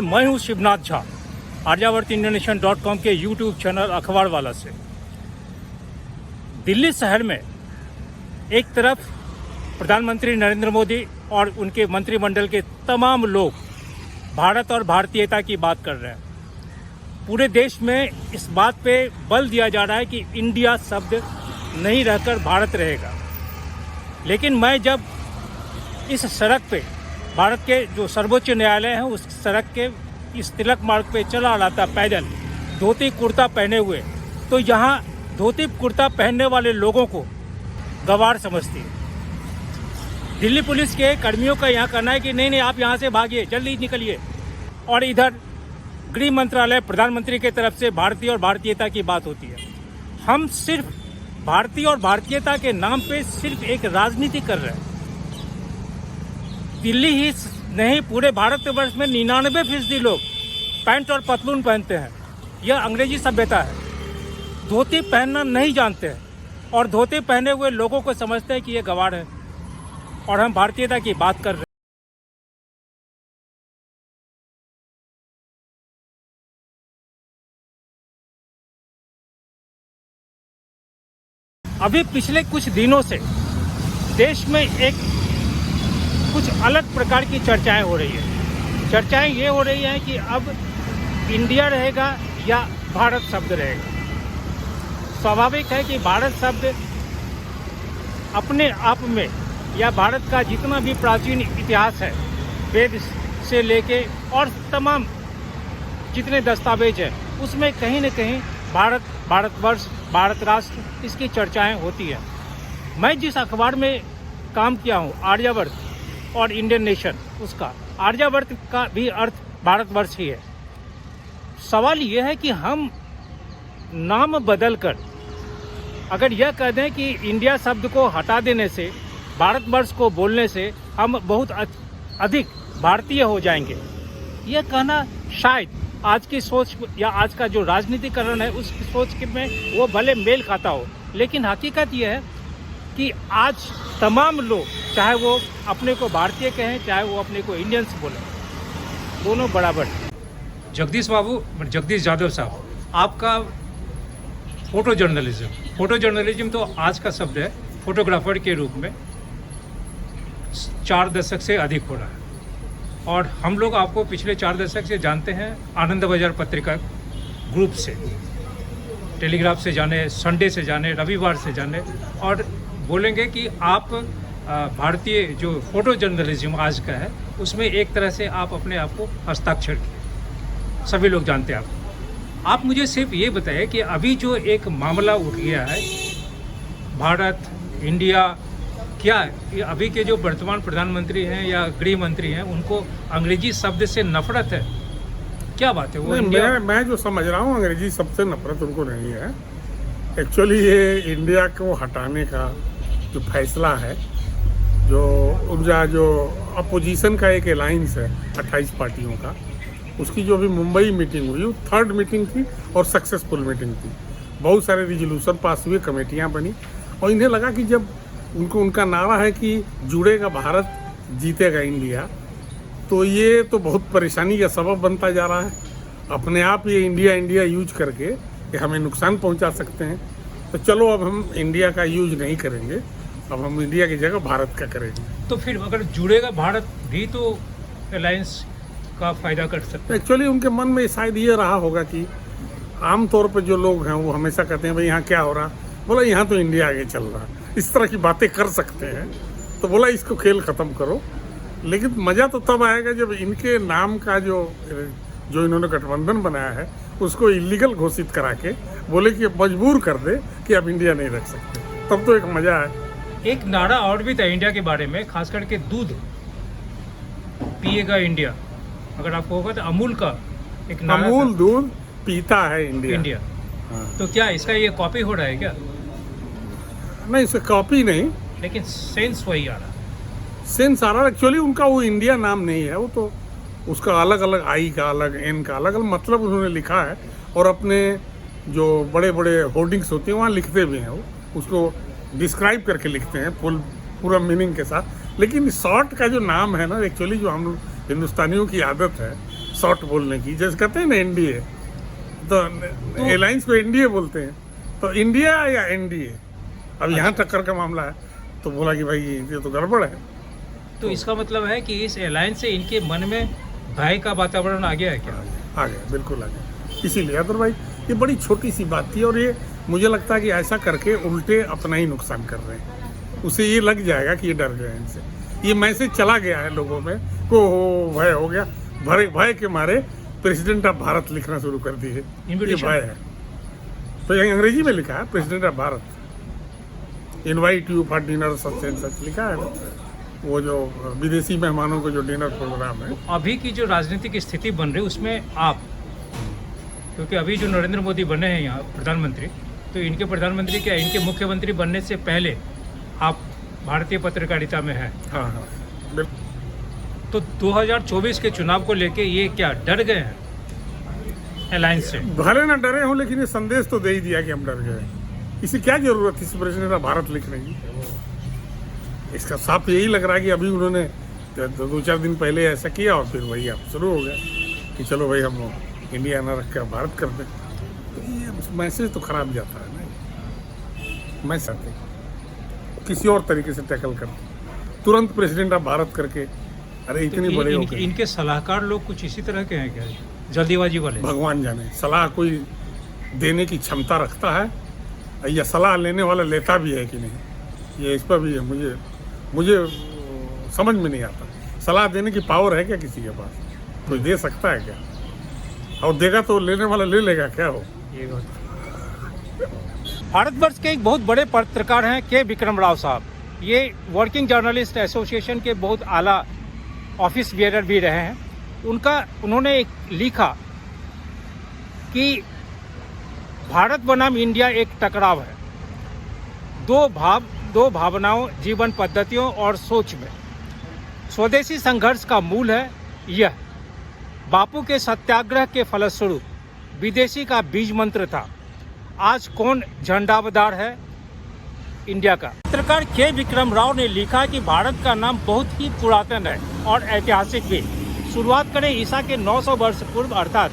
मैं हूं शिवनाथ झा, आर्यावर्त इंडियनेशन.com के यूट्यूब चैनल अखबार वाला से। दिल्ली शहर में एक तरफ प्रधानमंत्री नरेंद्र मोदी और उनके मंत्रिमंडल के तमाम लोग भारत और भारतीयता की बात कर रहे हैं। पूरे देश में इस बात पे बल दिया जा रहा है कि इंडिया शब्द नहीं रहकर भारत रहेगा। लेकिन मैं जब इस सड़क पे, भारत के जो सर्वोच्च न्यायालय है उस सड़क के इस तिलक मार्ग पे चला रहा था पैदल, धोती कुर्ता पहने हुए, तो यहाँ धोती कुर्ता पहनने वाले लोगों को गवार समझती है। दिल्ली पुलिस के कर्मियों का यहाँ कहना है कि नहीं आप यहाँ से भागिए, जल्दी निकलिए। और इधर गृह मंत्रालय, प्रधानमंत्री की तरफ से भारतीय और भारतीयता की बात होती है। हम सिर्फ भारतीय और भारतीयता के नाम पे सिर्फ एक राजनीति कर रहे हैं। दिल्ली ही नहीं, पूरे भारतवर्ष में 99% लोग पैंट और पतलून पहनते हैं। यह अंग्रेजी सभ्यता है। धोती पहनना नहीं जानते हैं और धोती पहने हुए लोगों को समझते हैं कि ये गवार है और हम भारतीयता की बात कर रहे हैं। अभी पिछले कुछ दिनों से देश में एक कुछ अलग प्रकार की चर्चाएं हो रही है। चर्चाएं ये हो रही हैं कि अब इंडिया रहेगा या भारत शब्द रहेगा। स्वाभाविक है कि भारत शब्द अपने आप में, या भारत का जितना भी प्राचीन इतिहास है, वेद से लेके और तमाम जितने दस्तावेज हैं, उसमें कहीं न कहीं भारत, भारतवर्ष, भारत राष्ट्र, इसकी चर्चाएं होती हैं। मैं जिस अखबार में काम किया हूँ, आर्यावर्त और इंडियन नेशन, उसका आर्यावर्त का भी अर्थ भारतवर्ष ही है। सवाल यह है कि हम नाम बदलकर अगर यह कह दें कि इंडिया शब्द को हटा देने से, भारतवर्ष को बोलने से हम बहुत अधिक भारतीय हो जाएंगे, यह कहना शायद आज की सोच या आज का जो राजनीतिकरण है उस सोच में वो भले मेल खाता हो, लेकिन हकीकत यह है कि आज तमाम लोग, चाहे वो अपने को भारतीय कहें, चाहे वो अपने को इंडियंस बोलें, दोनों बराबर। जगदीश यादव साहब, आपका फोटो जर्नलिज्म तो आज का शब्द है। फोटोग्राफर के रूप में 4 दशक से अधिक हो रहा है और हम लोग आपको पिछले 4 दशक से जानते हैं आनंद बाजार पत्रिका ग्रुप से, टेलीग्राफ से जाने, संडे से जाने, रविवार से जाने, और बोलेंगे कि आप भारतीय जो फोटो जर्नलिज्म आज का है उसमें एक तरह से आप अपने आप को हस्ताक्षर किए, सभी लोग जानते हैं आप मुझे सिर्फ ये बताइए कि अभी जो एक मामला उठ गया है, भारत, इंडिया, क्या ये अभी के जो वर्तमान प्रधानमंत्री हैं या गृह मंत्री हैं उनको अंग्रेजी शब्द से नफरत है? क्या बात है वो? मैं जो समझ रहा हूँ, अंग्रेजी शब्द से नफरत उनको नहीं है। एक्चुअली ये इंडिया को हटाने का जो फैसला है, जो उनका जो अपोजिशन का एक अलायंस है 28 पार्टियों का, उसकी जो भी मुंबई मीटिंग हुई, वो 3rd मीटिंग थी और सक्सेसफुल मीटिंग थी। बहुत सारे रिजोल्यूशन पास हुए, कमेटियाँ बनी और इन्हें लगा कि जब उनका नारा है कि जुड़ेगा भारत, जीतेगा इंडिया, तो ये तो बहुत परेशानी का सबब बनता जा रहा है। अपने आप ये इंडिया यूज करके कि हमें नुकसान पहुंचा सकते हैं, तो चलो अब हम इंडिया का यूज नहीं करेंगे, अब हम इंडिया की जगह भारत का करेंगे। तो फिर अगर जुड़ेगा भारत भी तो अलायंस का फायदा कर सकते हैं। एक्चुअली उनके मन में शायद ये रहा होगा कि आमतौर पर जो लोग हैं वो हमेशा कहते हैं भाई यहाँ क्या हो रहा, बोला यहाँ तो इंडिया आगे चल रहा, इस तरह की बातें कर सकते हैं, तो बोला इसको खेल ख़त्म करो। लेकिन मज़ा तो तब आएगा जब इनके नाम का जो इन्होंने गठबंधन बनाया है उसको इलीगल घोषित करा के बोले कि मजबूर कर दे कि अब इंडिया नहीं रख सकते, तब तो एक मज़ा है। एक नारा और भी था इंडिया के बारे में, खास करके दूध पिएगा इंडिया, अगर आपको होगा तो अमूल का एक नारा, अमूल दूध पीता है इंडिया। हाँ। तो क्या इसका ये कॉपी हो रहा है क्या? नहीं, इसका कॉपी नहीं, लेकिन सेंस वही आ रहा है। सेंस आ रहा है। एक्चुअली उनका वो इंडिया नाम नहीं है, वो तो उसका अलग अलग आई का अलग, एन का अलग अलग मतलब उन्होंने लिखा है और अपने जो बड़े बड़े होर्डिंग्स होते हैं वहाँ लिखते भी हैं, वो उसको डिस्क्राइब करके लिखते हैं पूरा मीनिंग के साथ। लेकिन शॉर्ट का जो नाम है ना, एक्चुअली जो हम हिंदुस्तानियों की आदत है, शॉर्ट बोलने की, जैसे कहते हैं ना एनडीए, तो एलायंस को एनडीए बोलते हैं, तो इंडिया या एनडीए, अब यहाँ टक्कर का मामला है, तो बोला कि भाई ये तो गड़बड़ है। तो इसका मतलब है कि इस अलायंस से इनके मन में भय का वातावरण आ गया है क्या? आ गया, बिल्कुल आ गया। इसीलिए अदरवाइज ये बड़ी छोटी सी बात थी, और ये मुझे लगता है कि ऐसा करके उल्टे अपना ही नुकसान कर रहे हैं। उसे ये लग जाएगा कि ये डर गए इनसे, ये मैसेज चला गया है लोगों में को भय हो गया, भय के मारे प्रेसिडेंट ऑफ भारत लिखना शुरू कर दिए। ये भय है, तो ये अंग्रेजी में लिखा है president of Bharat, invite you for dinner such and such लिखा है ना, वो जो विदेशी मेहमानों को जो डिनर प्रोग्राम है। अभी की जो राजनीतिक स्थिति बन रही है उसमें आप, क्योंकि अभी जो नरेंद्र मोदी बने हैं यहाँ प्रधानमंत्री, तो इनके प्रधानमंत्री क्या इनके मुख्यमंत्री बनने से पहले आप भारतीय पत्रकारिता में हैं। हाँ हाँ, बिल्कुल। तो 2024 के चुनाव को लेके ये क्या डर गए हैं अलायंस से? भले ना डरे हो, लेकिन ये संदेश तो दे ही दिया कि हम डर गए। इसे क्या जरूरत थी इस प्रेसिडेंट ऑफ भारत लिखने की? इसका साफ यही लग रहा है कि अभी उन्होंने 2-4 दिन पहले ऐसा किया और फिर वही आप शुरू हो गया कि चलो भाई हम इंडिया ना रख कर भारत कर दें। तो ये मैसेज तो खराब जाता है ना। मैं चाहते किसी और तरीके से टैकल करते, तुरंत प्रेसिडेंट ऑफ भारत करके, अरे इतनी बड़े हो गए। इनके सलाहकार लोग कुछ इसी तरह के हैं क्या, जल्दीबाजी वाले? भगवान जाने, सलाह कोई देने की क्षमता रखता है या सलाह लेने वाला लेता भी है कि नहीं, ये इस पर भी है। मुझे समझ में नहीं आता, सलाह देने की पावर है क्या किसी के पास? कोई दे सकता है क्या? और देगा तो लेने वाला ले लेगा क्या? हो ये भारतवर्ष के एक बहुत बड़े पत्रकार हैं के विक्रम राव साहब। ये वर्किंग जर्नलिस्ट एसोसिएशन के बहुत आला ऑफिस बियरर भी रहे हैं। उन्होंने एक लिखा कि भारत बनाम इंडिया एक टकराव है, दो भावनाओं, जीवन पद्धतियों और सोच में। स्वदेशी संघर्ष का मूल है यह बापू के सत्याग्रह के फलस्वरूप विदेशी का बीज मंत्र था। आज कौन झंडावदार है इंडिया का? पत्रकार के विक्रम राव ने लिखा कि भारत का नाम बहुत ही पुरातन है और ऐतिहासिक भी। शुरुआत करें ईसा के 900 वर्ष पूर्व, अर्थात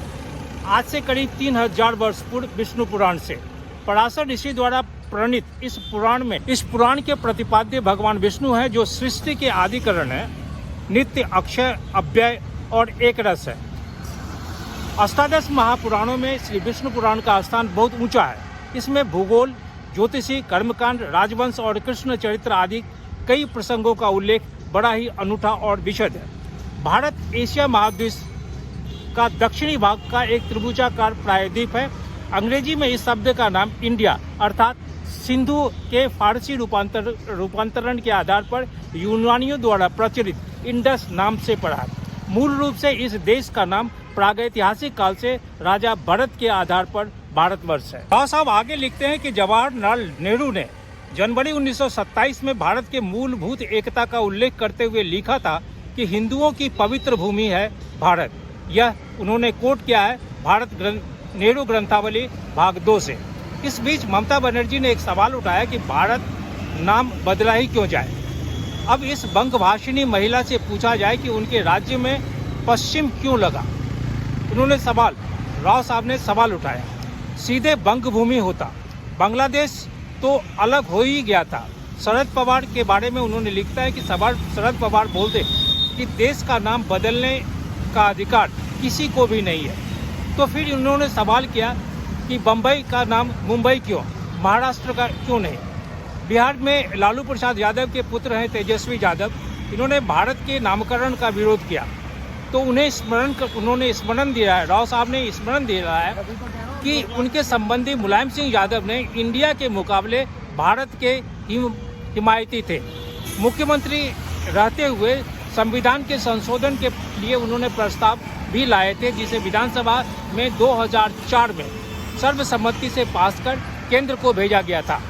आज से करीब 3000 वर्ष पूर्व विष्णु पुराण से। पराशर ऋषि द्वारा प्रणीत इस पुराण के प्रतिपाद्य भगवान विष्णु है, जो सृष्टि के आदि कारण है, नित्य, अक्षय, अव्यय और एक रस है। अष्टादश महापुराणों में श्री विष्णु पुराण का स्थान बहुत ऊंचा है। इसमें भूगोल, ज्योतिषी, कर्मकांड, राजवंश और कृष्ण चरित्र आदि कई प्रसंगों का उल्लेख बड़ा ही अनूठा और विशद है। भारत एशिया महाद्वीप का दक्षिणी भाग का एक त्रिभुजाकार प्रायद्वीप है। अंग्रेजी में इस शब्द का नाम इंडिया अर्थात सिंधु के फारसी रूपांतरण के आधार पर यूनानियों द्वारा प्रचलित इंडस नाम से पड़ा है। मूल रूप से इस देश का नाम प्रागैतिहासिक काल से राजा भरत के आधार पर भारतवर्ष है। राव साहब आगे लिखते हैं कि जवाहरलाल नेहरू ने जनवरी 1927 में भारत के मूलभूत एकता का उल्लेख करते हुए लिखा था कि हिंदुओं की पवित्र भूमि है भारत। यह उन्होंने कोट किया है नेहरू ग्रंथावली भाग 2 से। इस बीच ममता बनर्जी ने एक सवाल उठाया कि भारत नाम बदला ही क्यों जाए। अब इस बंगभाषिणी महिला से पूछा जाए कि उनके राज्य में पश्चिम क्यों लगा। राव साहब ने सवाल उठाया, सीधे बंग भूमि होता, बांग्लादेश तो अलग हो ही गया था। शरद पवार के बारे में उन्होंने लिखता है कि शरद पवार बोलते कि देश का नाम बदलने का अधिकार किसी को भी नहीं है। तो फिर उन्होंने सवाल किया कि बम्बई का नाम मुंबई क्यों, महाराष्ट्र का क्यों नहीं। बिहार में लालू प्रसाद यादव के पुत्र हैं तेजस्वी यादव, इन्होंने भारत के नामकरण का विरोध किया। तो उन्होंने स्मरण दिया है, राव साहब ने स्मरण दिया है कि उनके संबंधी मुलायम सिंह यादव ने इंडिया के मुकाबले भारत के हिमायती थे। मुख्यमंत्री रहते हुए संविधान के संशोधन के लिए उन्होंने प्रस्ताव भी लाए थे, जिसे विधानसभा में 2004 में सर्वसम्मति से पास कर केंद्र को भेजा गया था।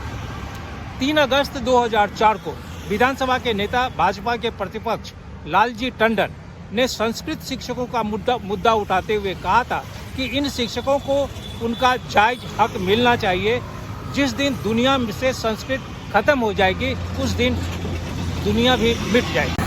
3 अगस्त 2004 को विधानसभा के नेता भाजपा के प्रतिपक्ष लालजी टंडन ने संस्कृत शिक्षकों का मुद्दा उठाते हुए कहा था कि इन शिक्षकों को उनका जायज हक मिलना चाहिए। जिस दिन दुनिया से संस्कृत खत्म हो जाएगी उस दिन दुनिया भी मिट जाएगी।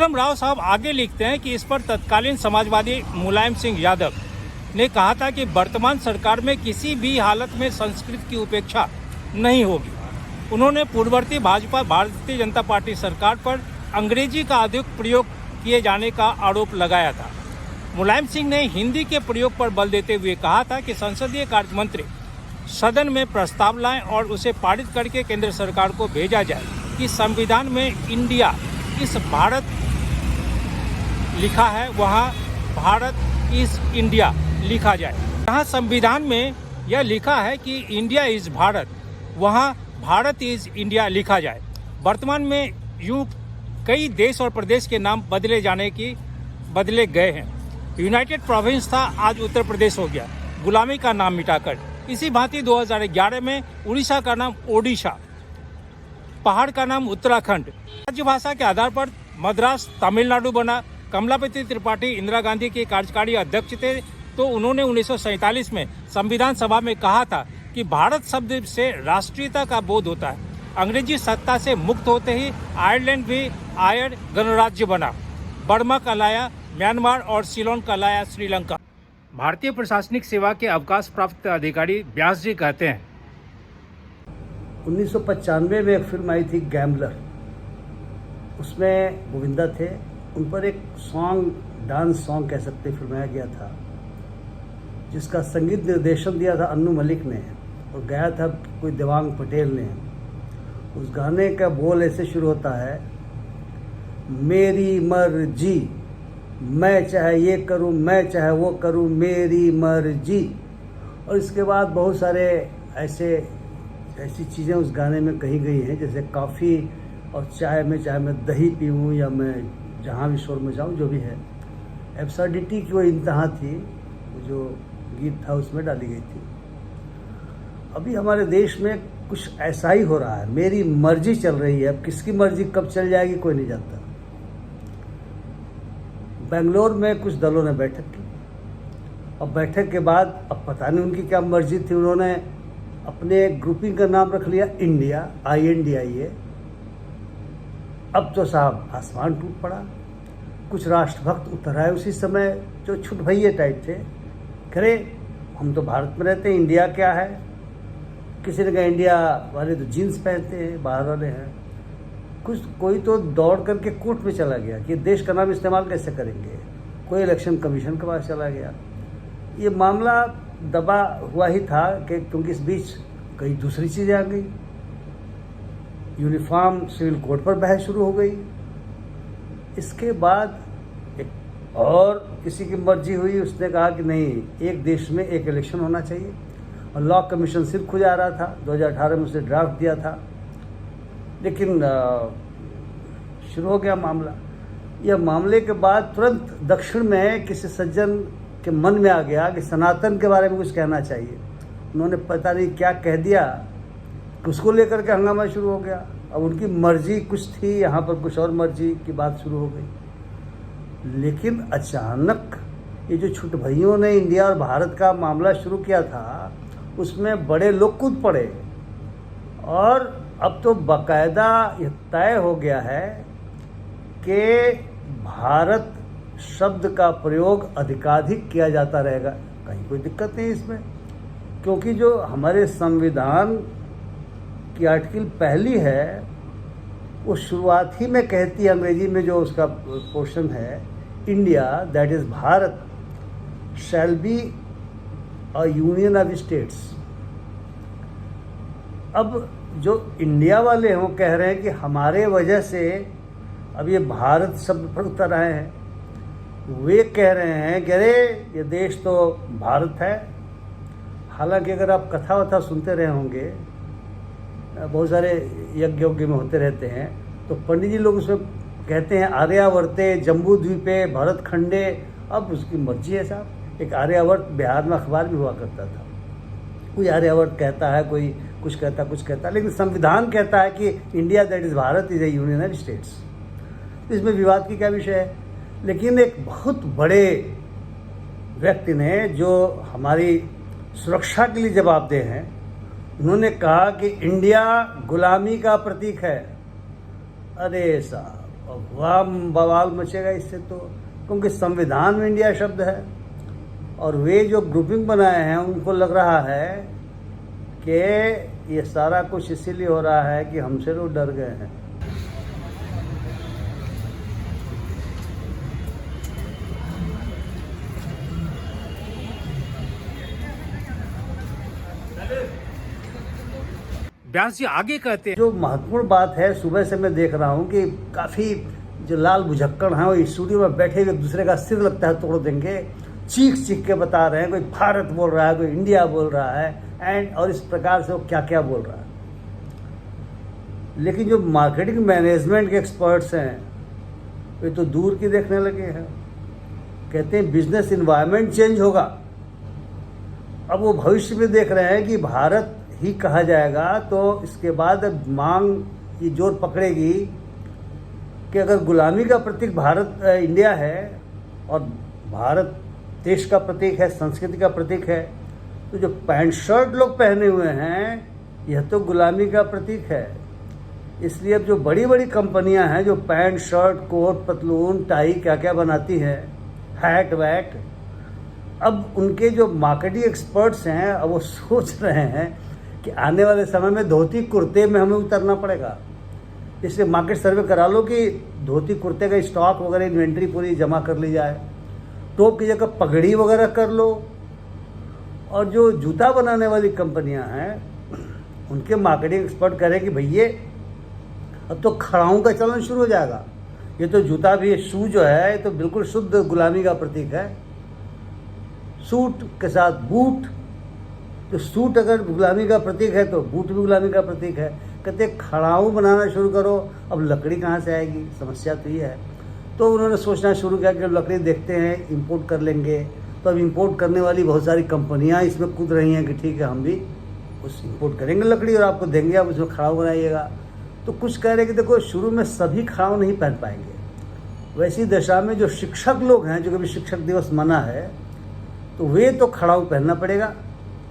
विक्रम राव साहब आगे लिखते हैं कि इस पर तत्कालीन समाजवादी मुलायम सिंह यादव ने कहा था कि वर्तमान सरकार में किसी भी हालत में संस्कृत की उपेक्षा नहीं होगी। उन्होंने पूर्ववर्ती भाजपा भारतीय जनता पार्टी सरकार पर अंग्रेजी का अधिक प्रयोग किए जाने का आरोप लगाया था। मुलायम सिंह ने हिंदी के प्रयोग पर बल देते हुए कहा था कि संसदीय कार्य मंत्री सदन में प्रस्ताव लाएं और उसे पारित करके केंद्र सरकार को भेजा जाए कि संविधान में इंडिया इस भारत लिखा है, वहाँ भारत इस इंडिया लिखा जाए। जहाँ संविधान में यह लिखा है कि इंडिया इज भारत, वहाँ भारत इज इंडिया लिखा जाए। वर्तमान में यूं कई देश और प्रदेश के नाम बदले गए हैं। यूनाइटेड प्रोविंस था, आज उत्तर प्रदेश हो गया, गुलामी का नाम मिटाकर। इसी भांति 2011 में उड़ीसा का नाम ओडिशा, पहाड़ का नाम उत्तराखंड, राज्य भाषा के आधार पर मद्रास तमिलनाडु बना। कमलापति त्रिपाठी इंदिरा गांधी के कार्यकारी अध्यक्ष थे, तो उन्होंने 1947 में संविधान सभा में कहा था कि भारत शब्द से राष्ट्रीयता का बोध होता है। अंग्रेजी सत्ता से मुक्त होते ही आयरलैंड भी आयर गणराज्य बना। बर्मा कहलाया म्यांमार और सिलोन कहलाया श्रीलंका। भारतीय प्रशासनिक सेवा के अवकाश प्राप्त अधिकारी व्यास जी कहते हैं, 1995 में एक फिल्म आई थी गैम्बलर, उसमें गोविंदा थे। उन पर एक सॉन्ग, डांस सॉन्ग कह सकते, फिल्माया गया था, जिसका संगीत निर्देशन दिया था अन्नू मलिक ने और गाया था कोई देवांग पटेल ने। उस गाने का बोल ऐसे शुरू होता है, मेरी मर्जी, मैं चाहे ये करूं, मैं चाहे वो करूं, मेरी मर्जी। और इसके बाद बहुत सारे ऐसी चीज़ें उस गाने में कही गई हैं, जैसे कॉफ़ी और चाय में, चाहे मैं दही पीऊँ या मैं जहाँ भी शोर में जाऊँ, जो भी है। एब्सर्डिटी की वो इंतहा थी, जो गीत था उसमें डाली गई थी। अभी हमारे देश में कुछ ऐसा ही हो रहा है, मेरी मर्जी चल रही है। अब किसकी मर्जी कब चल जाएगी कोई नहीं जानता। बेंगलोर में कुछ दलों ने बैठक की और बैठक के बाद अब पता नहीं उनकी क्या मर्जी थी, उन्होंने अपने ग्रुपिंग का नाम रख लिया इंडिया, INDIA। अब तो साहब आसमान टूट पड़ा। कुछ राष्ट्रभक्त उतर आए उसी समय, जो छुट भैये टाइप थे, करे हम तो भारत में रहते हैं, इंडिया क्या है। किसी ने कहा इंडिया वाले तो जीन्स पहनते हैं, बाहर वाले हैं। कोई तो दौड़ करके कोर्ट में चला गया कि देश का नाम इस्तेमाल कैसे करेंगे। कोई इलेक्शन कमीशन के पास चला गया। ये मामला दबा हुआ ही था कि क्योंकि इस बीच कई दूसरी चीज़ें आ गई। यूनिफॉर्म सिविल कोड पर बहस शुरू हो गई। इसके बाद एक और किसी की मर्जी हुई, उसने कहा कि नहीं, एक देश में एक इलेक्शन होना चाहिए। और लॉ कमीशन सिर्फ खुजा रहा था, 2018 में उसने ड्राफ्ट दिया था, लेकिन शुरू हो गया मामला। यह मामले के बाद तुरंत दक्षिण में किसी सज्जन के मन में आ गया कि सनातन के बारे में कुछ कहना चाहिए। उन्होंने पता नहीं क्या कह दिया, उसको लेकर के हंगामा शुरू हो गया। अब उनकी मर्जी कुछ थी, यहाँ पर कुछ और मर्जी की बात शुरू हो गई। लेकिन अचानक ये जो छुट भइयों ने इंडिया और भारत का मामला शुरू किया था, उसमें बड़े लोग कूद पड़े और अब तो बाकायदा यह तय हो गया है कि भारत शब्द का प्रयोग अधिकाधिक किया जाता रहेगा। कहीं कोई दिक्कत नहीं इसमें, क्योंकि जो हमारे संविधान की आर्टिकल पहली है, वो शुरुआत ही में कहती है, अंग्रेजी में जो उसका पोर्शन है, India that is Bharat shall be a union of states. अब जो इंडिया वाले हैं वो कह रहे हैं कि हमारे वजह से अब ये भारत शब्द पर उतर आए हैं। वे कह रहे हैं कि अरे ये देश तो भारत है। हालांकि अगर आप कथा वथा सुनते रहे होंगे, बहुत सारे यज्ञ में होते रहते हैं, तो पंडित जी लोग उसमें कहते हैं आर्यावर्ते जम्बू द्वीपे भरत खंडे। अब उसकी मर्जी है साहब। एक आर्यावर्त बिहार में अखबार भी हुआ करता था, कोई आर्यावर्त कहता है, कोई कुछ कहता है, लेकिन संविधान कहता है कि India that is Bharat is A union of states. इसमें विवाद की क्या विषय है। लेकिन एक बहुत बड़े व्यक्ति ने, जो हमारी सुरक्षा के लिए जवाबदेह हैं, उन्होंने कहा कि इंडिया गुलामी का प्रतीक है। अरे साहब, और वह बवाल मचेगा इससे, तो क्योंकि संविधान में इंडिया शब्द है और वे जो ग्रुपिंग बनाए हैं उनको लग रहा है कि ये सारा कुछ इसीलिए हो रहा है कि हमसे लोग डर गए हैं। व्यास जी आगे कहते हैं, जो महत्वपूर्ण बात है, सुबह से मैं देख रहा हूँ कि काफ़ी जो लाल बुझक्कड़ हैं वो स्टूडियो में बैठे हुए एक दूसरे का सिर लगता है तोड़ देंगे, चीख चीख के बता रहे हैं, कोई भारत बोल रहा है, कोई इंडिया बोल रहा है और इस प्रकार से वो क्या क्या बोल रहा है। लेकिन जो मार्केटिंग मैनेजमेंट के एक्सपर्ट्स हैं वे तो दूर की देखने लगे हैं। कहते हैं बिजनेस इन्वायरमेंट चेंज होगा। अब वो भविष्य में देख रहे हैं कि भारत ही कहा जाएगा, तो इसके बाद मांग ये जोर पकड़ेगी कि अगर गुलामी का प्रतीक भारत इंडिया है और भारत देश का प्रतीक है, संस्कृति का प्रतीक है, तो जो पैंट शर्ट लोग पहने हुए हैं यह तो गुलामी का प्रतीक है। इसलिए अब जो बड़ी बड़ी कंपनियां हैं जो पैंट शर्ट कोट पतलून टाई क्या क्या बनाती हैं, हैट वैट, अब उनके जो मार्केटिंग एक्सपर्ट्स हैं अब वो सोच रहे हैं कि आने वाले समय में धोती कुर्ते में हमें उतरना पड़ेगा। इसलिए मार्केट सर्वे करा लो कि धोती कुर्ते का स्टॉक वगैरह इन्वेंट्री पूरी जमा कर ली जाए, टोप की जगह पगड़ी वगैरह कर लो। और जो जूता बनाने वाली कंपनियां हैं उनके मार्केटिंग एक्सपर्ट कह रहे हैं कि भैया अब तो खड़ाऊं का चलन शुरू हो जाएगा। ये तो जूता भी, शू जो है ये तो बिल्कुल शुद्ध गुलामी का प्रतीक है। सूट के साथ बूट, तो सूट अगर गुलामी का प्रतीक है तो बूट भी गुलामी का प्रतीक है। कहते खड़ाऊं बनाना शुरू करो। अब लकड़ी कहाँ से आएगी, समस्या तो ये है। तो उन्होंने सोचना शुरू किया कि लकड़ी देखते हैं इंपोर्ट कर लेंगे। तो अब इंपोर्ट करने वाली बहुत सारी कंपनियां इसमें कूद रही हैं कि ठीक है हम भी उस इंपोर्ट करेंगे लकड़ी और आपको देंगे, आप उसमें खड़ाऊं बनाइएगा। तो कुछ कह रहे कि देखो शुरू में सभी खड़ाऊं नहीं पहन पाएंगे। वैसी दशा में जो शिक्षक लोग हैं, जो कभी शिक्षक दिवस मना है, तो वे तो खड़ाऊं पहनना पड़ेगा।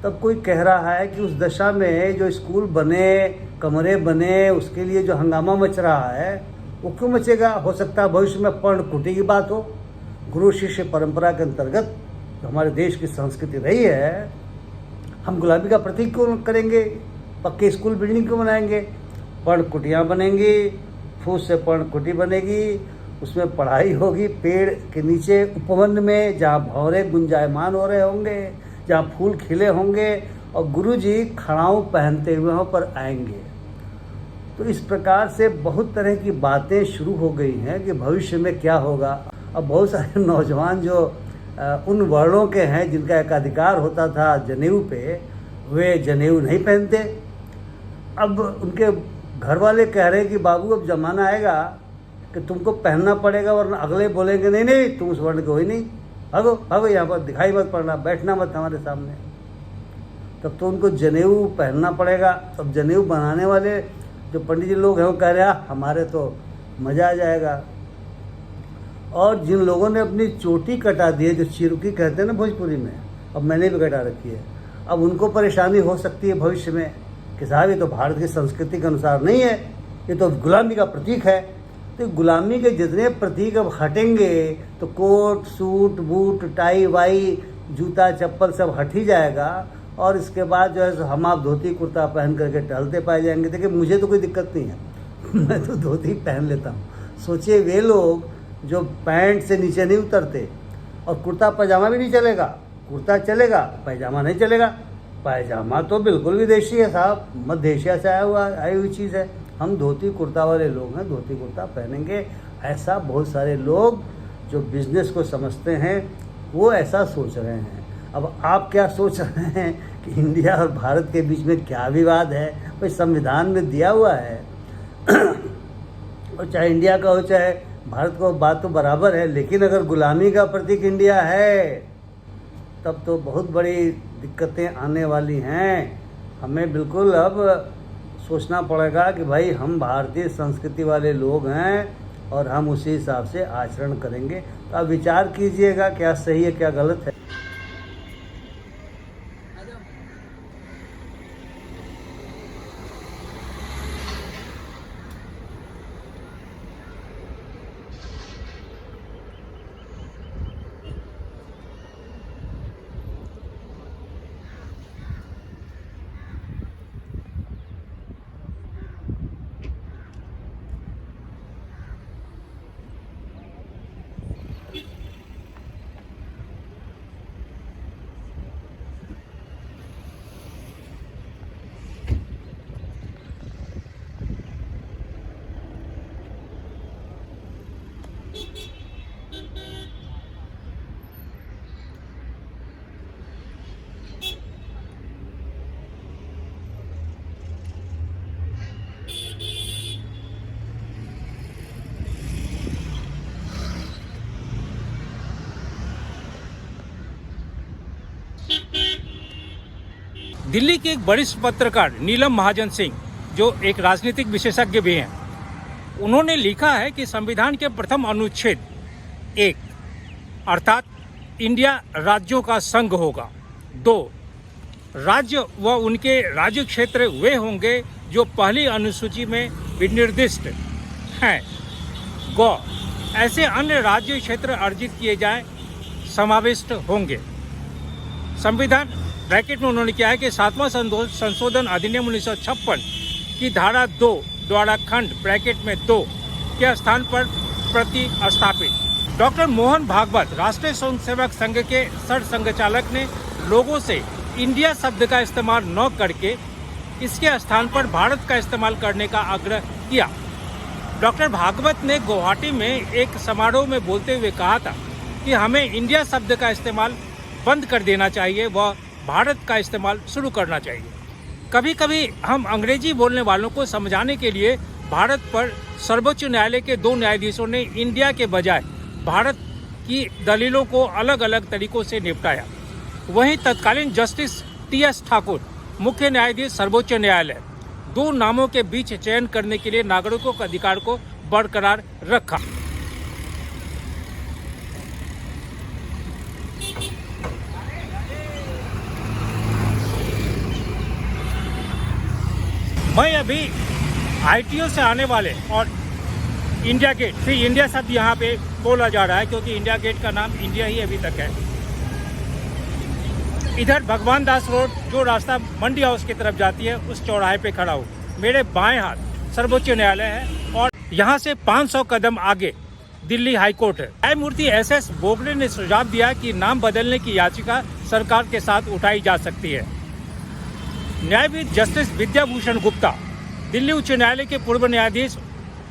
तब कोई कह रहा है कि उस दशा में जो स्कूल बने, कमरे बने, उसके लिए जो हंगामा मच रहा है वो क्यों मचेगा। हो सकता है भविष्य में पर्णकुटी की बात हो। गुरु शिष्य परंपरा के अंतर्गत जो हमारे देश की संस्कृति रही है, हम गुलामी का प्रतीक क्यों करेंगे, पक्के स्कूल बिल्डिंग क्यों बनाएंगे, पर्णकुटियाँ बनेंगी, फूस से पर्णकुटी बनेगी, उसमें पढ़ाई होगी पेड़ के नीचे उपवन में, जहाँ भंवरे गुंजायमान हो रहे होंगे, जहाँ फूल खिले होंगे और गुरुजी खड़ाऊं पहनते हुए वहाँ पर आएंगे। तो इस प्रकार से बहुत तरह की बातें शुरू हो गई हैं कि भविष्य में क्या होगा। अब बहुत सारे नौजवान जो उन वर्णों के हैं जिनका एक अधिकार होता था जनेऊ पे, वे जनेऊ नहीं पहनते। अब उनके घर वाले कह रहे हैं कि बाबू अब जमाना आएगा कि तुमको पहनना पड़ेगा, वरना अगले बोलेंगे नहीं नहीं तुम उस वर्ण के हो ही नहीं, भागो भागो, यहाँ पर दिखाई मत पड़ना, बैठना मत हमारे सामने। तब तो उनको जनेऊ पहनना पड़ेगा। अब जनेऊ बनाने वाले जो पंडित जी लोग हैं वो कह रहे हैं हमारे तो मज़ा आ जाएगा। और जिन लोगों ने अपनी चोटी कटा दी है, जो चिरुकी कहते हैं ना भोजपुरी में, अब मैंने भी कटा रखी है, अब उनको परेशानी हो सकती है भविष्य में कि साहब ये तो भारत की संस्कृति के अनुसार नहीं है, ये तो गुलामी का प्रतीक है। तो गुलामी के जितने प्रतीक अब हटेंगे तो कोट सूट बूट टाई वाई जूता चप्पल सब हट ही जाएगा और इसके बाद जो है हम आप धोती कुर्ता पहन करके टहलते पाए जाएंगे। देखिए मुझे तो कोई दिक्कत नहीं है मैं तो धोती पहन लेता हूँ। सोचिए वे लोग जो पैंट से नीचे नहीं उतरते और कुर्ता पैजामा भी नहीं चलेगा, कुर्ता चलेगा पैजामा नहीं चलेगा। पैजामा तो बिल्कुल विदेशी है साहब, मध्य एशिया से आई हुई चीज़ है। हम धोती कुर्ता वाले लोग हैं, धोती कुर्ता पहनेंगे। ऐसा बहुत सारे लोग जो बिजनेस को समझते हैं वो ऐसा सोच रहे हैं। अब आप क्या सोच रहे हैं कि इंडिया और भारत के बीच में क्या विवाद है? भाई संविधान में दिया हुआ है और चाहे इंडिया का हो चाहे भारत का, बात तो बराबर है। लेकिन अगर गुलामी का प्रतीक इंडिया है तब तो बहुत बड़ी दिक्कतें आने वाली हैं। हमें बिल्कुल अब सोचना पड़ेगा कि भाई हम भारतीय संस्कृति वाले लोग हैं और हम उसी हिसाब से आचरण करेंगे। तो आप विचार कीजिएगा क्या सही है क्या गलत है। दिल्ली के एक वरिष्ठ पत्रकार नीलम महाजन सिंह, जो एक राजनीतिक विशेषज्ञ भी हैं, उन्होंने लिखा है कि संविधान के प्रथम अनुच्छेद 1 अर्थात इंडिया राज्यों का संघ होगा। 2 राज्य व उनके राज्य क्षेत्र वे होंगे जो पहली अनुसूची में विनिर्दिष्ट हैं। गौ ऐसे अन्य राज्य क्षेत्र अर्जित किए जाए समाविष्ट होंगे। संविधान ब्रैकेट में उन्होंने किया है कि 7वां संशोधन अधिनियम 1956 की धारा 2 द्वारा खंड ब्रैकेट में 2 के स्थान पर प्रतिस्थापित। डॉक्टर मोहन भागवत राष्ट्रीय स्वयंसेवक संघ के सरसंघचालक ने लोगों से इंडिया शब्द का इस्तेमाल न करके इसके स्थान पर भारत का इस्तेमाल करने का आग्रह किया। डॉक्टर भागवत ने गुवाहाटी में एक समारोह में बोलते हुए कहा था कि हमें इंडिया शब्द का इस्तेमाल बंद कर देना चाहिए व भारत का इस्तेमाल शुरू करना चाहिए। कभी कभी हम अंग्रेजी बोलने वालों को समझाने के लिए भारत पर सर्वोच्च न्यायालय के 2 न्यायाधीशों ने इंडिया के बजाय भारत की दलीलों को अलग अलग तरीकों से निपटाया। वहीं तत्कालीन जस्टिस टी.एस. ठाकुर, मुख्य न्यायाधीश सर्वोच्च न्यायालय, 2 नामों के बीच चयन करने के लिए नागरिकों के अधिकार को बरकरार रखा। मैं अभी आईटीओ से आने वाले और इंडिया गेट, फिर इंडिया शब्द यहाँ पे बोला जा रहा है क्योंकि इंडिया गेट का नाम इंडिया ही अभी तक है। इधर भगवान दास रोड जो रास्ता मंडी हाउस की तरफ जाती है उस चौराहे पे खड़ा हूँ। मेरे बाएं हाथ सर्वोच्च न्यायालय है और यहाँ से 500 कदम आगे दिल्ली हाई कोर्ट है। न्यायमूर्ति एस.एस. बोबडे ने सुझाव दिया कि नाम बदलने की याचिका सरकार के साथ उठाई जा सकती है। न्यायविद जस्टिस विद्याभूषण गुप्ता, दिल्ली उच्च न्यायालय के पूर्व न्यायाधीश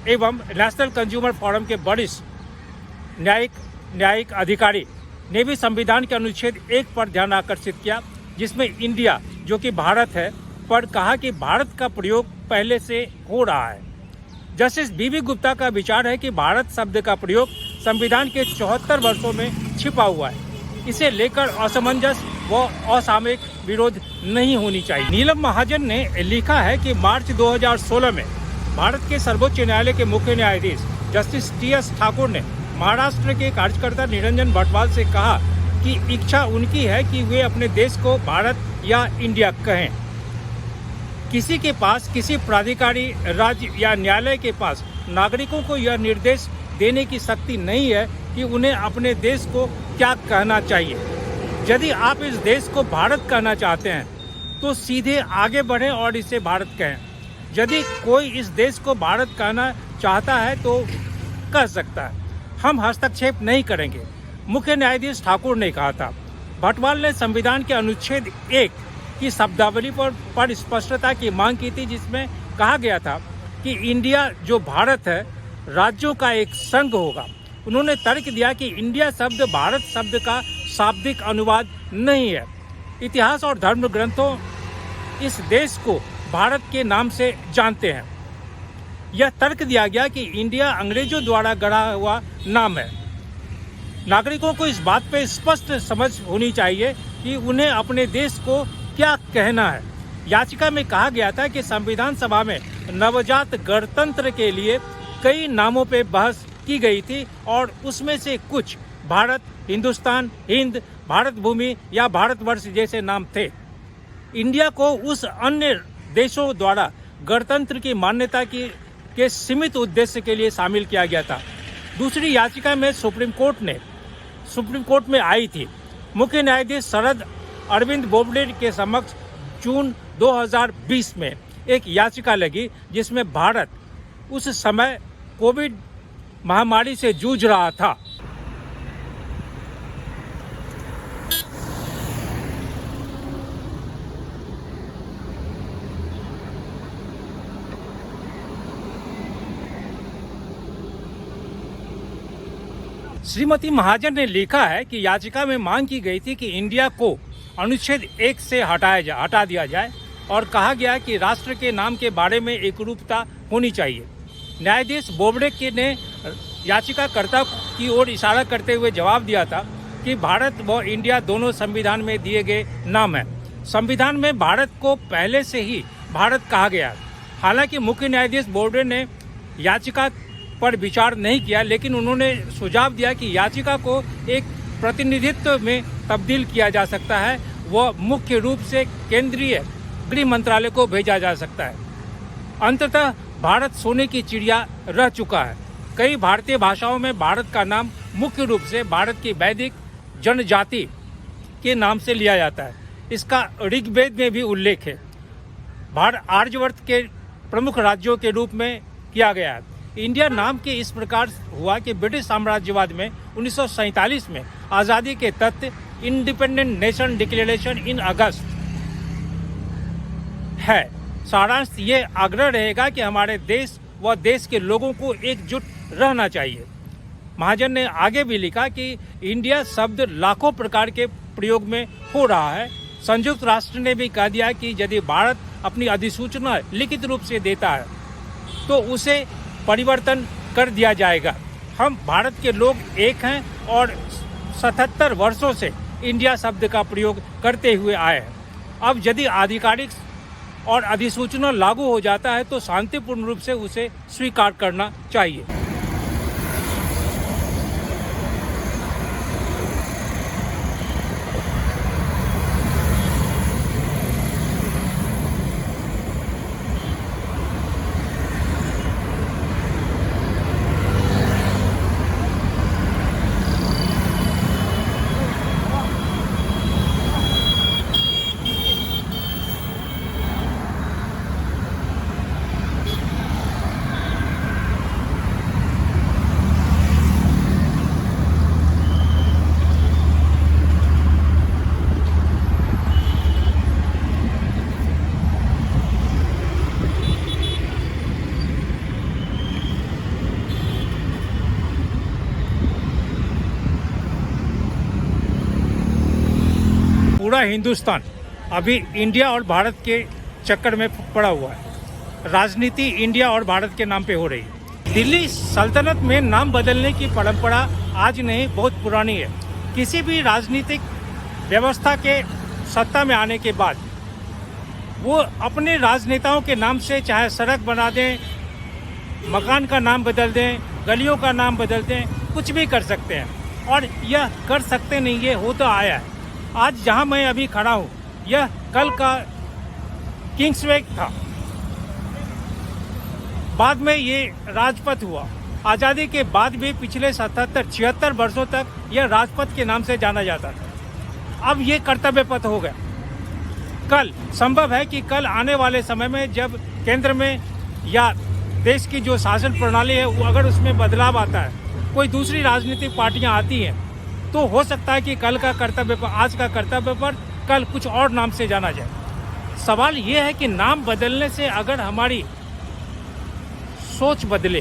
एवं नेशनल कंज्यूमर फोरम के वरिष्ठ न्यायिक अधिकारी, ने भी संविधान के अनुच्छेद 1 पर ध्यान आकर्षित किया, जिसमें इंडिया जो कि भारत है पर कहा कि भारत का प्रयोग पहले से हो रहा है। Justice BB. गुप्ता का विचार है कि भारत शब्द का प्रयोग संविधान के 74 वर्षों में छिपा हुआ है। इसे लेकर असमंजस व असामयिक विरोध नहीं होनी चाहिए। नीलम महाजन ने लिखा है कि मार्च 2016 में भारत के सर्वोच्च न्यायालय के मुख्य न्यायाधीश जस्टिस टी.एस. ठाकुर ने महाराष्ट्र के कार्यकर्ता निरंजन भटवाल से कहा कि इच्छा उनकी है कि वे अपने देश को भारत या इंडिया कहें। किसी के पास, किसी प्राधिकारी, राज्य या न्यायालय के पास नागरिकों को यह निर्देश देने की शक्ति नहीं है कि उन्हें अपने देश को क्या कहना चाहिए। यदि आप इस देश को भारत कहना चाहते हैं तो सीधे आगे बढ़ें और इसे भारत कहें। यदि कोई इस देश को भारत कहना चाहता है तो कह सकता है, हम हस्तक्षेप नहीं करेंगे, मुख्य न्यायाधीश ठाकुर ने कहा था। भटवाल ने संविधान के अनुच्छेद 1 की शब्दावली पर स्पष्टता की मांग की थी, जिसमें कहा गया था कि इंडिया जो भारत है राज्यों का एक संघ होगा। उन्होंने तर्क दिया कि इंडिया शब्द भारत शब्द का शाब्दिक अनुवाद नहीं है। इतिहास और धर्म ग्रंथों इस देश को भारत के नाम से जानते हैं। यह तर्क दिया गया कि इंडिया अंग्रेजों द्वारा गढ़ा हुआ नाम है। नागरिकों को इस बात पे स्पष्ट समझ होनी चाहिए कि उन्हें अपने देश को क्या कहना है। याचिका में कहा गया था कि संविधान सभा में नवजात गणतंत्र के लिए कई नामों पे बहस की गई थी और उसमें से कुछ भारत, हिंदुस्तान, हिंद, भारत भूमि या भारतवर्ष जैसे नाम थे। इंडिया को उस अन्य देशों द्वारा गणतंत्र की मान्यता के सीमित उद्देश्य के लिए शामिल किया गया था। दूसरी याचिका में सुप्रीम कोर्ट में आई थी। मुख्य न्यायाधीश शरद अरविंद बोबडे के समक्ष जून 2020 में एक याचिका लगी, जिसमें भारत उस समय कोविड महामारी से जूझ रहा था। श्रीमती महाजन ने लिखा है कि याचिका में मांग की गई थी कि इंडिया को अनुच्छेद 1 से हटा दिया जाए और कहा गया कि राष्ट्र के नाम के बारे में एकरूपता होनी चाहिए। न्यायाधीश बोबडे ने याचिकाकर्ता की ओर इशारा करते हुए जवाब दिया था कि भारत व इंडिया दोनों संविधान में दिए गए नाम हैं। संविधान में भारत को पहले से ही भारत कहा गया। हालांकि मुख्य न्यायाधीश बोबडे ने याचिका पर विचार नहीं किया, लेकिन उन्होंने सुझाव दिया कि याचिका को एक प्रतिनिधित्व में तब्दील किया जा सकता है। वह मुख्य रूप से केंद्रीय गृह मंत्रालय को भेजा जा सकता है। अंततः भारत सोने की चिड़िया रह चुका है। कई भारतीय भाषाओं में भारत का नाम मुख्य रूप से भारत की वैदिक जनजाति के नाम से लिया जाता है। इसका ऋग्वेद में भी उल्लेख है। भारत आर्यवर्त के प्रमुख राज्यों के रूप में किया गया है। इंडिया नाम के इस प्रकार हुआ कि ब्रिटिश साम्राज्यवाद में 1947 में आज़ादी के तथ्य इंडिपेंडेंट नेशन डिक्लेरेशन इन अगस्त है। सारांश ये आग्रह रहेगा कि हमारे देश व देश के लोगों को एकजुट रहना चाहिए। महाजन ने आगे भी लिखा कि इंडिया शब्द लाखों प्रकार के प्रयोग में हो रहा है। संयुक्त राष्ट्र ने भी कह दिया कि यदि भारत अपनी अधिसूचना लिखित रूप से देता है तो उसे परिवर्तन कर दिया जाएगा। हम भारत के लोग एक हैं और 77 वर्षों से इंडिया शब्द का प्रयोग करते हुए आए हैं। अब यदि आधिकारिक और अधिसूचना लागू हो जाता है तो शांतिपूर्ण रूप से उसे स्वीकार करना चाहिए। पूरा हिंदुस्तान अभी इंडिया और भारत के चक्कर में पड़ा हुआ है। राजनीति इंडिया और भारत के नाम पे हो रही है। दिल्ली सल्तनत में नाम बदलने की परंपरा आज नहीं, बहुत पुरानी है। किसी भी राजनीतिक व्यवस्था के सत्ता में आने के बाद वो अपने राजनेताओं के नाम से चाहे सड़क बना दें, मकान का नाम बदल दें, गलियों का नाम बदल दें, कुछ भी कर सकते हैं। और यह कर सकते नहीं, ये हो तो आया है। आज जहां मैं अभी खड़ा हूं, यह कल का किंग्सवे था। बाद में ये राजपथ हुआ। आज़ादी के बाद भी पिछले 77-76 वर्षों तक यह राजपथ के नाम से जाना जाता था। अब ये कर्तव्य पथ हो गया। कल संभव है कि कल आने वाले समय में जब केंद्र में या देश की जो शासन प्रणाली है वो अगर उसमें बदलाव आता है, कोई दूसरी राजनीतिक पार्टियां आती हैं, तो हो सकता है कि कल का कर्तव्य पर, आज का कर्तव्य पर कल कुछ और नाम से जाना जाए। सवाल ये है कि नाम बदलने से अगर हमारी सोच बदले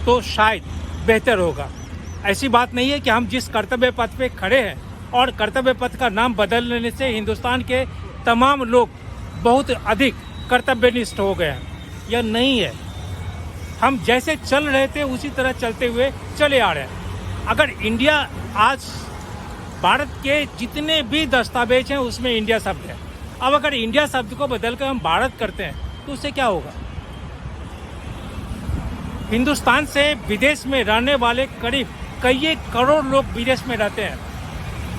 तो शायद बेहतर होगा। ऐसी बात नहीं है कि हम जिस कर्तव्य पथ पे खड़े हैं और कर्तव्य पथ का नाम बदलने से हिंदुस्तान के तमाम लोग बहुत अधिक कर्तव्यनिष्ठ हो गए हैं। यह नहीं है। हम जैसे चल रहे थे उसी तरह चलते हुए चले आ रहे हैं। अगर इंडिया आज भारत के जितने भी दस्तावेज हैं उसमें इंडिया शब्द है। अब अगर इंडिया शब्द को बदलकर हम भारत करते हैं तो उससे क्या होगा? हिंदुस्तान से विदेश में रहने वाले करीब कई करोड़ लोग विदेश में रहते हैं,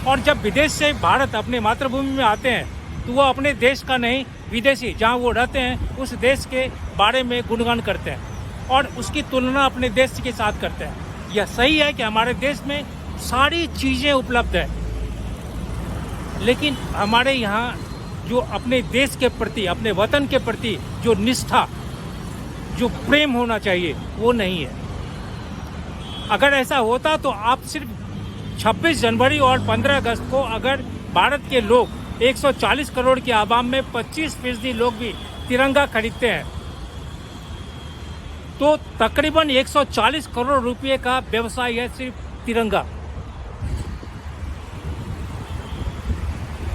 और जब विदेश से भारत अपने मातृभूमि में आते हैं तो वो अपने देश का नहीं, विदेशी जहां वो रहते हैं उस देश के बारे में गुणगान करते हैं और उसकी तुलना अपने देश के साथ करते हैं। यह सही है कि हमारे देश में सारी चीज़ें उपलब्ध है, लेकिन हमारे यहाँ जो अपने देश के प्रति, अपने वतन के प्रति जो निष्ठा, जो प्रेम होना चाहिए वो नहीं है। अगर ऐसा होता तो आप सिर्फ 26 जनवरी और 15 अगस्त को अगर भारत के लोग 140 करोड़ की आबाद में 25% लोग भी तिरंगा खरीदते हैं तो तकरीबन 140 करोड़ रुपए का व्यवसाय है सिर्फ तिरंगा।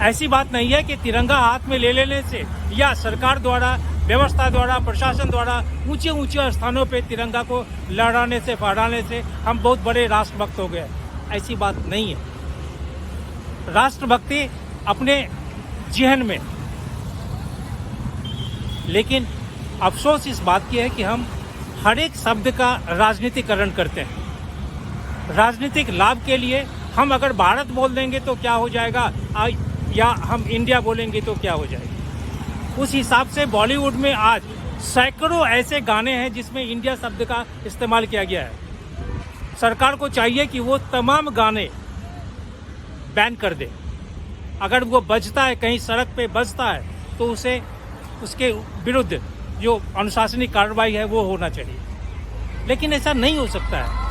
ऐसी बात नहीं है कि तिरंगा हाथ में ले लेने से या सरकार द्वारा, व्यवस्था द्वारा, प्रशासन द्वारा ऊंचे ऊंचे स्थानों पे तिरंगा को लहराने से, फहराने से हम बहुत बड़े राष्ट्रभक्त हो गए। ऐसी बात नहीं है। राष्ट्रभक्ति अपने जिहन में। लेकिन अफसोस इस बात की है कि हम हर एक शब्द का राजनीतिकरण करते हैं। राजनीतिक लाभ के लिए हम अगर भारत बोल देंगे तो क्या हो जाएगा, या हम इंडिया बोलेंगे तो क्या हो जाएगा। उस हिसाब से बॉलीवुड में आज सैकड़ों ऐसे गाने हैं जिसमें इंडिया शब्द का इस्तेमाल किया गया है। सरकार को चाहिए कि वो तमाम गाने बैन कर दे। अगर वो बजता है, कहीं सड़क पे बजता है, तो उसे उसके विरुद्ध जो अनुशासनिक कार्रवाई है वो होना चाहिए। लेकिन ऐसा नहीं हो सकता है।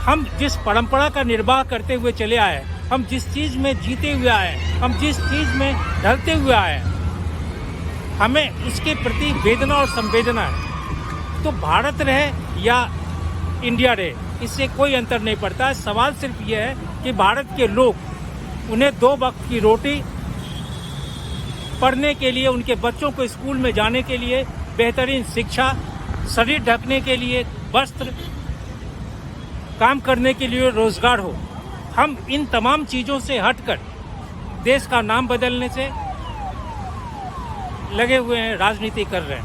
हम जिस परंपरा का निर्वाह करते हुए चले आए हैं, हम जिस चीज़ में जीते हुए आए हैं, हम जिस चीज़ में ढलते हुए आए हैं, हमें उसके प्रति वेदना और संवेदना है। तो भारत रहे या इंडिया रहे, इससे कोई अंतर नहीं पड़ता है। सवाल सिर्फ ये है कि भारत के लोग, उन्हें 2 वक्त की रोटी, पढ़ने के लिए, उनके बच्चों को स्कूल में जाने के लिए बेहतरीन शिक्षा, शरीर ढकने के लिए वस्त्र, काम करने के लिए रोजगार हो। हम इन तमाम चीज़ों से हटकर देश का नाम बदलने से लगे हुए हैं, राजनीति कर रहे हैं।